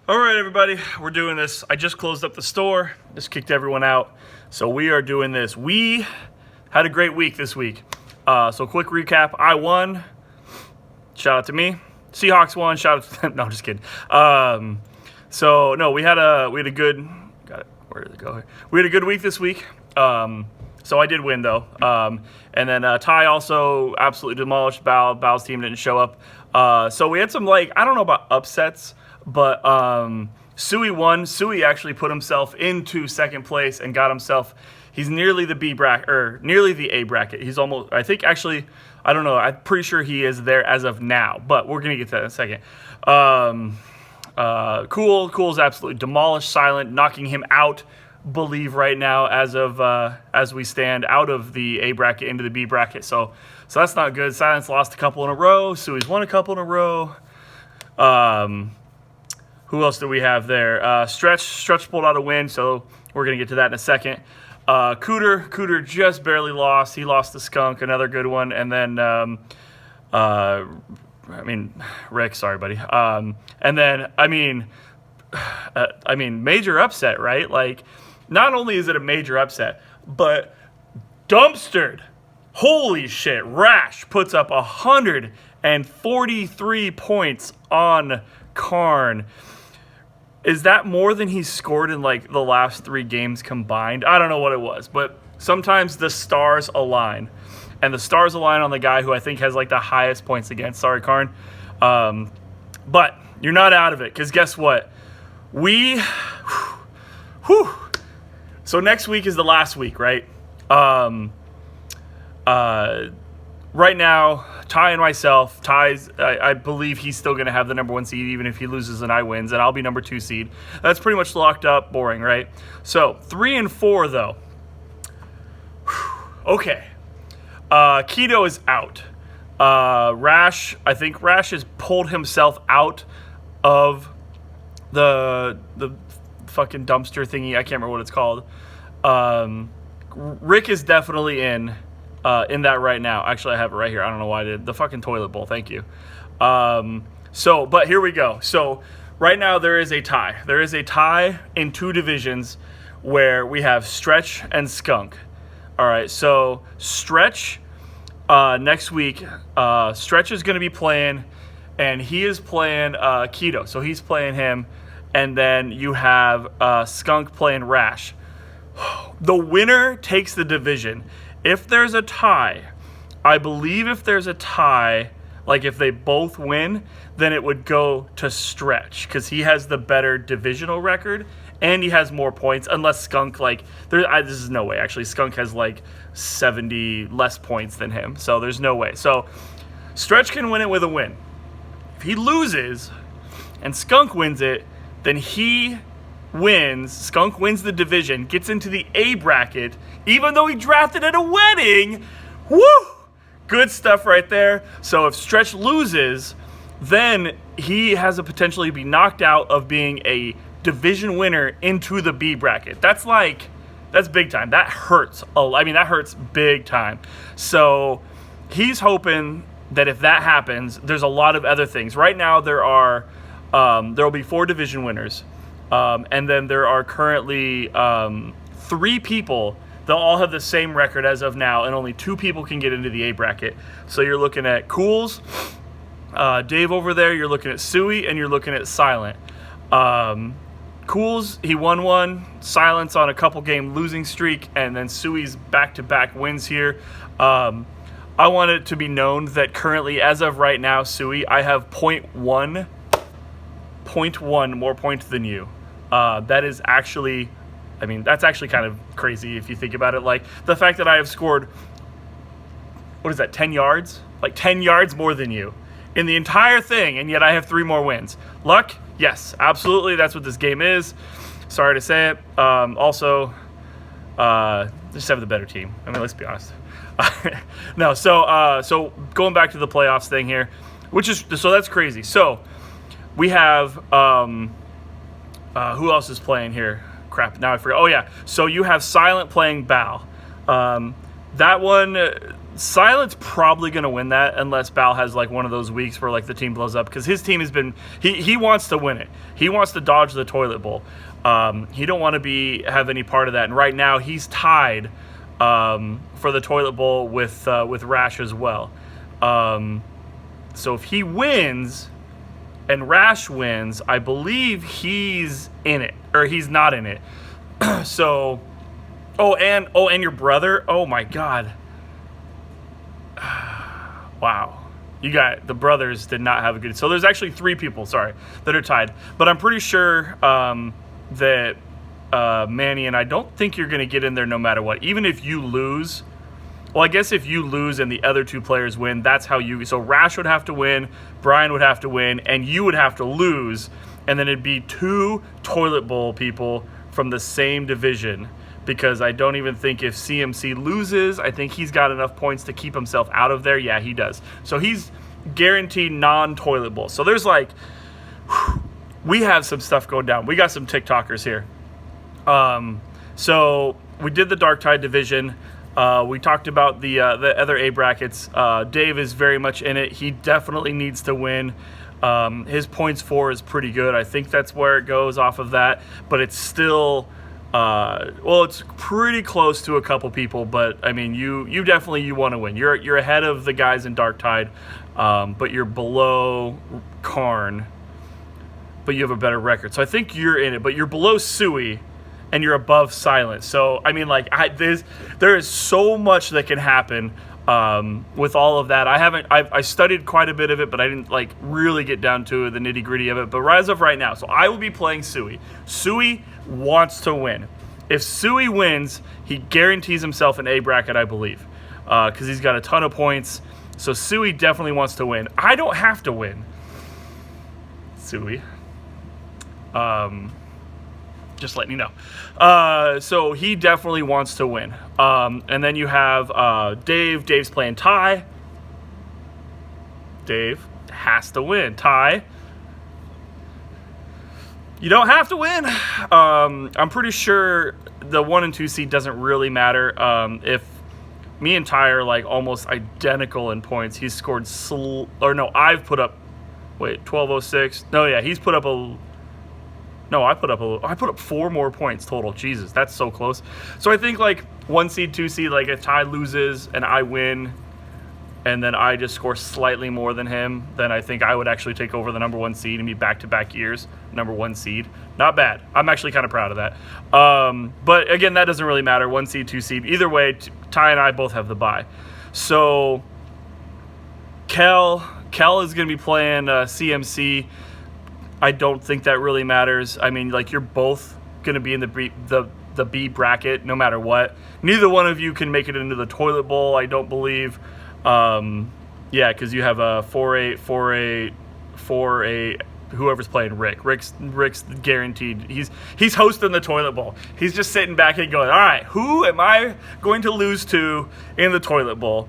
All right, everybody, we're doing this. I just closed up the store, just kicked everyone out. So we are doing this. We had a great week this week. So quick recap, I won. Shout out to me. Seahawks won. Shout out to them. No, just kidding. So no, we had a good. Got it. Where did it go? We had a good week this week. So I did win though. And then Ty also absolutely demolished Bao. Bao's team didn't show up. So we had some I don't know about upsets, but Sui won. Sui actually put himself into second place and got himself. He's nearly the B bracket or nearly the A bracket. He's almost. I think actually. I don't know. I'm pretty sure he is there as of now, but we're gonna get to that in a second. Cool's absolutely demolished Silent, knocking him out. Believe right now as we stand out of the A bracket into the B bracket. So that's not good. Silent's lost a couple in a row. Sui's won a couple in a row. Who else do we have there? Stretch pulled out a win, so we're gonna get to that in a second. Cooter just barely lost. He lost to Skunk, another good one, and then Rick, sorry, buddy. And then major upset, right? Like, not only is it a major upset, but dumpstered. Holy shit! Rash puts up 143 points on Karn. Is that more than he's scored in the last 3 games combined? I don't know what it was, but sometimes the stars align. And the stars align on the guy who I think has the highest points against. Sorry, Karn. But you're not out of it, because guess what? So next week is the last week, right? Right now, Ty and myself, I believe he's still going to have the number 1 seed, even if he loses and I wins, and I'll be number 2 seed. That's pretty much locked up, boring, right? So 3 and 4, though. Okay. Keto is out. I think Rash has pulled himself out of the fucking dumpster thingy. I can't remember what it's called. Rick is definitely in that right now. Actually, I have it right here. I don't know why I did. The fucking toilet bowl. Thank you. But here we go. So right now there is a tie. There is a tie in 2 divisions where we have Stretch and Skunk. All right. So Stretch next week, Stretch is going to be playing, and he is playing Keto. So he's playing him. And then you have Skunk playing Rash. The winner takes the division. If there's a tie, I believe if there's a tie, if they both win, then it would go to Stretch, because he has the better divisional record and he has more points, unless Skunk, this is no way, actually. Skunk has 70 less points than him, so there's no way. So Stretch can win it with a win. If he loses and Skunk wins it, then he wins. Skunk wins the division, gets into the A bracket, even though he drafted at a wedding. Woo! Good stuff right there. So if Stretch loses, then he has a potentially be knocked out of being a division winner into the B bracket. That's big time. That hurts. That hurts big time. So he's hoping that if that happens, there's a lot of other things. Right now there will be 4 division winners. And then there are currently 3 people. They'll all have the same record as of now, and only 2 people can get into the A bracket. So you're looking at Cools, Dave over there, you're looking at Sui, and you're looking at Silent. Cools, he won 1. Silent's on a couple game losing streak, and then Sui's back-to-back wins here. I want it to be known that currently, as of right now, Sui, I have 0.1 more points than you. That is actually, that's actually kind of crazy if you think about it. The fact that I have scored, 10 yards? 10 yards more than you in the entire thing, and yet I have 3 more wins. Luck? Yes, absolutely. That's what this game is. Sorry to say it. Also, just have the better team. Let's be honest. No, so going back to the playoffs thing here, so that's crazy. So we have, who else is playing here? Crap, now I forgot. Oh, yeah. So you have Silent playing Bao. That one, Silent's probably going to win that unless Bal has like one of those weeks where like the team blows up, because his team has been he wants to win it. He wants to dodge the toilet bowl. He don't want to have any part of that. And right now he's tied for the toilet bowl with Rash as well. So if he wins and Rash wins, I believe he's in it, or he's not in it. So, and your brother. Oh my God. Wow. You got the brothers did not have a good. So there's actually 3 people, sorry, that are tied. But I'm pretty sure that Manny and I don't think you're going to get in there no matter what. Even if you lose. Well, I guess if you lose and the other 2 players win, that's how you. So Rash would have to win, Brian would have to win, and you would have to lose. And then it'd be 2 toilet bowl people from the same division. Because I don't even think if CMC loses, I think he's got enough points to keep himself out of there. Yeah, he does. So he's guaranteed non-toilet bowl. So there's like, we have some stuff going down. We got some TikTokers here. So we did the Dark Tide division. We talked about the other A brackets. Dave is very much in it. He definitely needs to win. His points for is pretty good. I think that's where it goes off of that. But it's still... it's pretty close to a couple people, but I mean, you definitely want to win. You're ahead of the guys in Dark Tide, but you're below Karn, but you have a better record. So I think you're in it, but you're below Sui, and you're above Silent. So I mean, like, there is so much that can happen with all of that. I studied quite a bit of it, but I didn't like really get down to the nitty gritty of it. But as of right now, so I will be playing Sui. Sui wants to win. If Sui wins, he guarantees himself an A bracket, I believe, because he's got a ton of points. So Sui definitely wants to win. I don't have to win. Sui. Just letting you know. So he definitely wants to win. And then you have Dave. Dave's playing Ty. Dave has to win. Ty, you don't have to win. I'm pretty sure the 1 and 2 seed doesn't really matter. If me and Ty are like almost identical in points, he's scored I've put up 1206. No, yeah, he's put up I put up 4 more points total. Jesus, that's so close. So I think like 1 seed, 2 seed, like if Ty loses and I win, and then I just score slightly more than him, then I think I would actually take over the number 1 seed and be back-to-back years number 1 seed. Not bad. I'm actually kind of proud of that. But again, that doesn't really matter. 1 seed, 2 seed. Either way, Ty and I both have the bye. So Kel is going to be playing CMC. I don't think that really matters. I mean, like, you're both going to be in the B bracket no matter what. Neither one of you can make it into the toilet bowl, I don't believe. Yeah, because you have a 4-8, whoever's playing Rick. Rick's guaranteed. He's hosting the toilet bowl. He's just sitting back and going, all right, who am I going to lose to in the toilet bowl?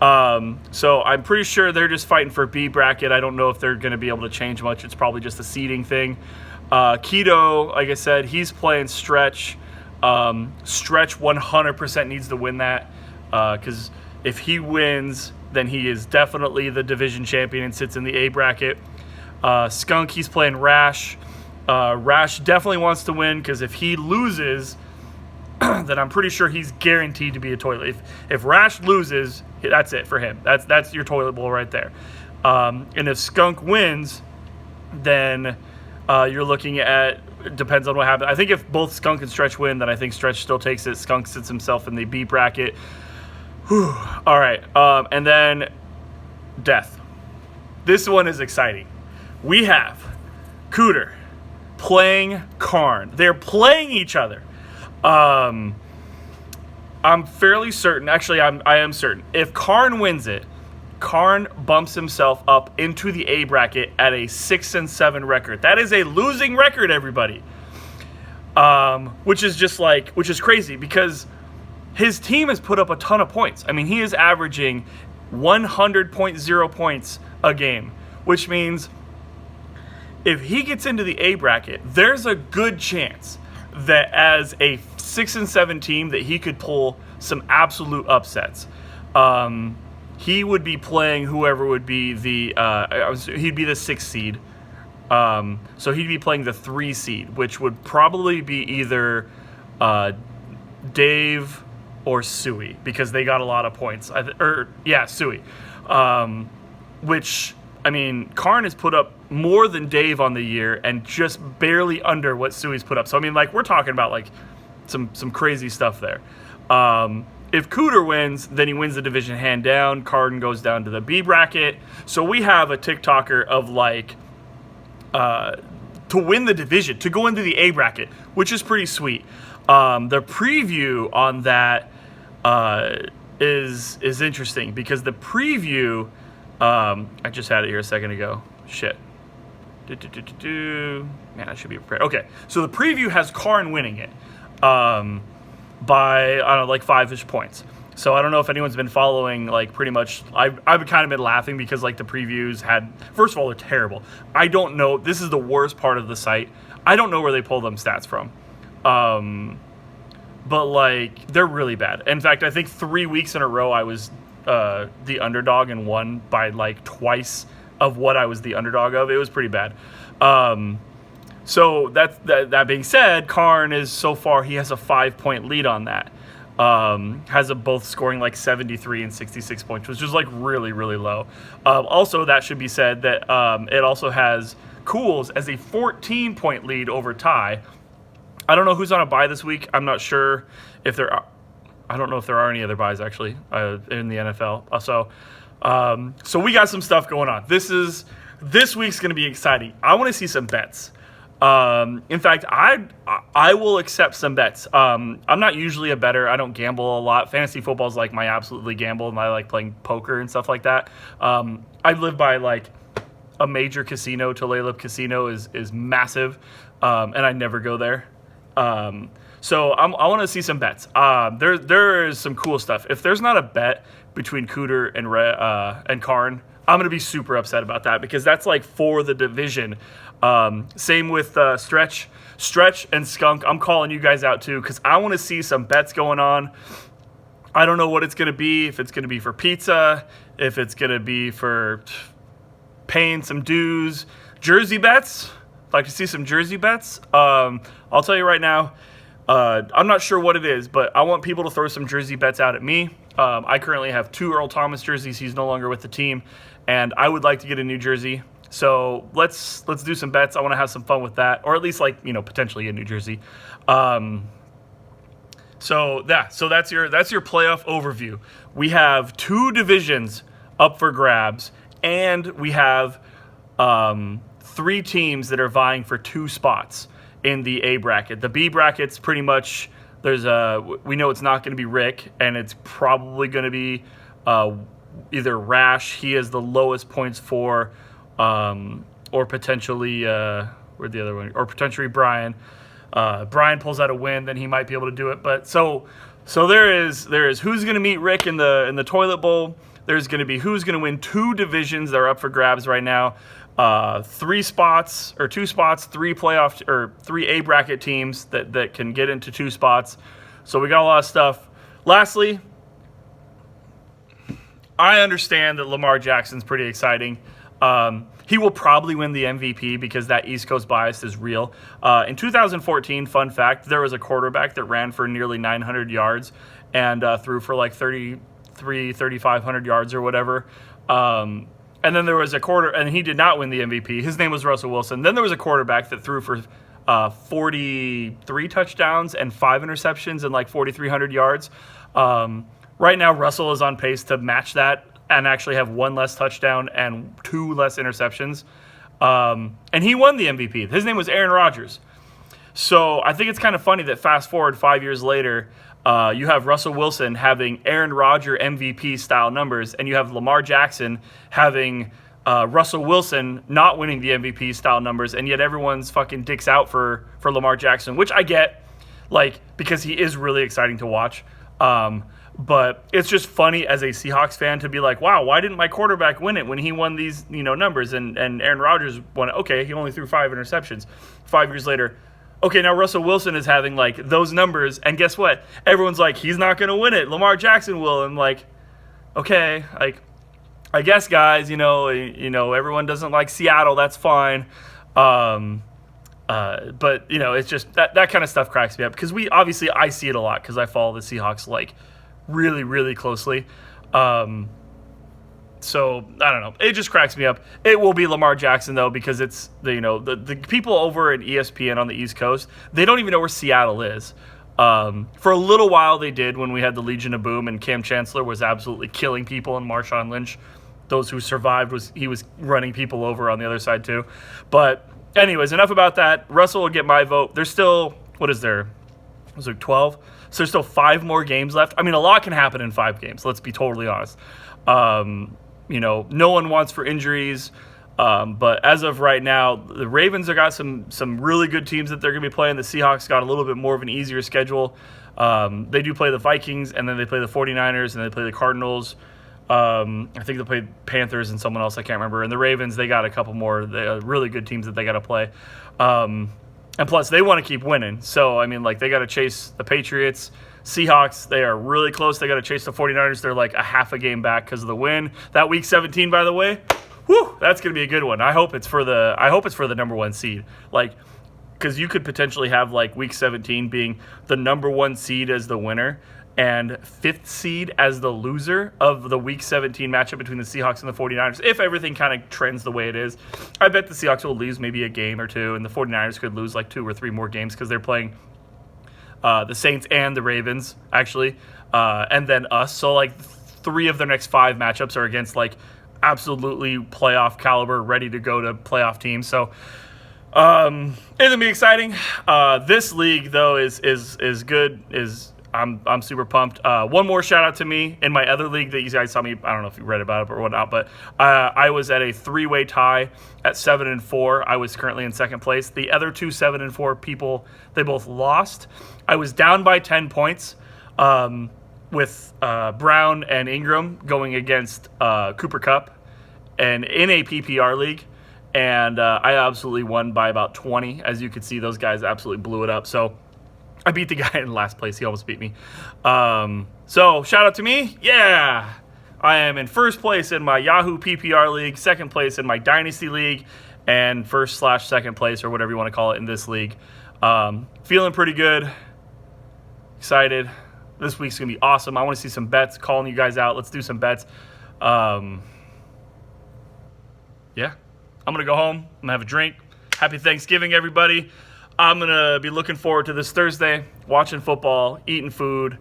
So I'm pretty sure they're just fighting for B bracket. I don't know if they're going to be able to change much. It's probably just a seeding thing. Keto, like I said, he's playing Stretch. Stretch 100% needs to win that, because if he wins, then he is definitely the division champion and sits in the A bracket. Skunk, he's playing Rash. Rash definitely wants to win, because if he loses, then I'm pretty sure he's guaranteed to be a toilet. If Rash loses, that's it for him. That's your toilet bowl right there. And if Skunk wins, then you're looking at, depends on what happens. I think if both Skunk and Stretch win, then I think Stretch still takes it. Skunk sits himself in the B bracket. Whew. All right. And then Death. This one is exciting. We have Cooter playing Karn. They're playing each other. I'm fairly certain. Actually, I am certain. If Karn wins it, Karn bumps himself up into the A bracket at a 6-7 record. That is a losing record, everybody. Which is crazy, because his team has put up a ton of points. I mean, he is averaging 100.0 points a game, which means if he gets into the A bracket, there's a good chance that as a 6-7 team that he could pull some absolute upsets. he would be playing whoever would be he'd be the 6th seed. So he'd be playing the 3 seed, which would probably be either Dave or Suey, because they got a lot of points. Suey. Which, I mean, Karn has put up more than Dave on the year and just barely under what Suey's put up. So, I mean, like, we're talking about, like, some crazy stuff there. If Cooter wins, then he wins the division hand down. Karn goes down to the B bracket. So we have a TikToker of, like, to win the division, to go into the A bracket, which is pretty sweet. The preview on that is interesting, because the preview, I just had it here a second ago. Shit. Man, I should be prepared. Okay, so the preview has Karn winning it by, I don't know, like 5-ish points. So I don't know if anyone's been following, like, pretty much. I've kind of been laughing because, like, the previews had, first of all, they're terrible. I don't know, this is the worst part of the site. I don't know where they pull them stats from. But, like, they're really bad. In fact, I think 3 weeks in a row I was the underdog and won by, like, twice of what I was the underdog of. It was pretty bad. So that being said, Karn is, so far, he has a 5-point lead on that. Has them both scoring like 73 and 66 points, which is like really, really low. Also, that should be said that it also has Cools as a 14-point lead over Ty. I don't know who's on a bye this week. I'm not sure if there are. I don't know if there are any other buys actually in the NFL. So we got some stuff going on. This week's going to be exciting. I want to see some bets. In fact, I will accept some bets. I'm not usually a bettor. I don't gamble a lot. Fantasy football is like my absolutely gamble, and I like playing poker and stuff like that. I live by like a major casino. Tulalip Casino is massive, and I never go there. So I want to see some bets. There is some cool stuff. If there's not a bet between Cooter and Karn, I'm gonna be super upset about that, because that's like for the division. Same with Stretch and Skunk. I'm calling you guys out too, because I want to see some bets going on. I don't know what it's going to be. If it's going to be for pizza, if it's going to be for paying some dues, jersey bets. I'd like to see some jersey bets. I'll tell you right now, I'm not sure what it is, but I want people to throw some jersey bets out at me. I currently have 2 Earl Thomas jerseys. He's no longer with the team, and I would like to get a new jersey. So let's do some bets. I want to have some fun with that, or at least, like, you know, potentially a New Jersey. So that's your playoff overview. We have 2 divisions up for grabs, and we have 3 teams that are vying for 2 spots in the A bracket. The B bracket's pretty much we know it's not going to be Rick, and it's probably going to be either Rash. He has the lowest points for. Or potentially, where'd the other one? Or potentially Brian. Brian pulls out a win, then he might be able to do it. But so there is who's going to meet Rick in the toilet bowl. There's going to be who's going to win 2 divisions that are up for grabs right now. 2 spots, 3 playoff or 3 A bracket teams that can get into 2 spots. So we got a lot of stuff. Lastly, I understand that Lamar Jackson's pretty exciting. He will probably win the MVP because that East Coast bias is real. In 2014, fun fact, there was a quarterback that ran for nearly 900 yards and threw for like 3,500 yards or whatever. And then there was and he did not win the MVP. His name was Russell Wilson. Then there was a quarterback that threw for 43 touchdowns and 5 interceptions and like 4,300 yards. Right now, Russell is on pace to match that and actually have 1 less touchdown and 2 less interceptions. And he won the MVP. His name was Aaron Rodgers. So I think it's kind of funny that fast forward 5 years later, you have Russell Wilson having Aaron Rodgers MVP style numbers, and you have Lamar Jackson having Russell Wilson not winning the MVP style numbers, and yet everyone's fucking dicks out for Lamar Jackson, which I get, like, because he is really exciting to watch. But it's just funny as a Seahawks fan to be like, wow, why didn't my quarterback win it when he won these, you know, numbers? And Aaron Rodgers won it. Okay, he only threw 5 interceptions. 5 years later, okay, now Russell Wilson is having, like, those numbers. And guess what? Everyone's like, he's not going to win it. Lamar Jackson will. And, like, okay, like, I guess, guys, everyone doesn't like Seattle. That's fine. Um, but it's just that kind of stuff cracks me up because I see it a lot because I follow the Seahawks like really, really closely. So I don't know. It just cracks me up. It will be Lamar Jackson though because it's the people over at ESPN on the East Coast. They don't even know where Seattle is. For a little while they did when we had the Legion of Boom and Cam Chancellor was absolutely killing people and Marshawn Lynch. Those who survived he was running people over on the other side too. But anyways, enough about that. Russell will get my vote. There's still, what is there? Was there 12? So there's still 5 more games left. I mean, a lot can happen in 5 games. Let's be totally honest. No one wants for injuries. But as of right now, the Ravens have got some really good teams that they're going to be playing. The Seahawks got a little bit more of an easier schedule. They do play the Vikings, and then they play the 49ers, and they play the Cardinals. I think they played Panthers and someone else, I can't remember. And the Ravens, they got a couple more really good teams that they got to play. And plus, they want to keep winning. So, I mean, like, they got to chase the Patriots. Seahawks, they are really close. They got to chase the 49ers. They're like a half a game back because of the win. That Week 17, by the way, whew, that's going to be a good one. I hope it's for the number 1 seed. Like, because you could potentially have, like, Week 17 being the number 1 seed as the winner and 5th seed as the loser of the Week 17 matchup between the Seahawks and the 49ers, if everything kind of trends the way it is. I bet the Seahawks will lose maybe a game or 2, and the 49ers could lose like 2 or 3 more games because they're playing the Saints and the Ravens, actually, and then us. So, like, 3 of their next 5 matchups are against, like, absolutely playoff caliber, ready to go to playoff teams. So, it's going to be exciting. This league, though, is good, I'm super pumped. One more shout out to me in my other league that you guys saw me. I don't know if you read about it or whatnot, but I was at a 3-way tie at 7-4. I was currently in second place. The other 2 7-4 people, they both lost. I was down by 10 points with Brown and Ingram going against Cooper Kupp and in a PPR league. And I absolutely won by about 20. As you could see, those guys absolutely blew it up. So I beat the guy in last place. He almost beat me. So shout out to me. Yeah. I am in first place in my Yahoo PPR league, second place in my Dynasty league, and first/second place or whatever you want to call it in this league. Feeling pretty good. Excited. This week's going to be awesome. I want to see some bets. Calling you guys out. Let's do some bets. Yeah. I'm going to go home. I'm going to have a drink. Happy Thanksgiving, everybody. I'm going to be looking forward to this Thursday, watching football, eating food,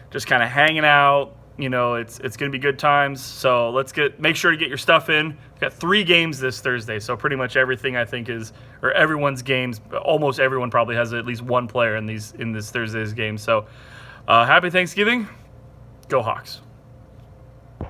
just kind of hanging out. It's going to be good times. So make sure to get your stuff in. We've got 3 games this Thursday, so pretty much everything I think or everyone's games, almost everyone probably has at least one player in this Thursday's game. So happy Thanksgiving. Go Hawks.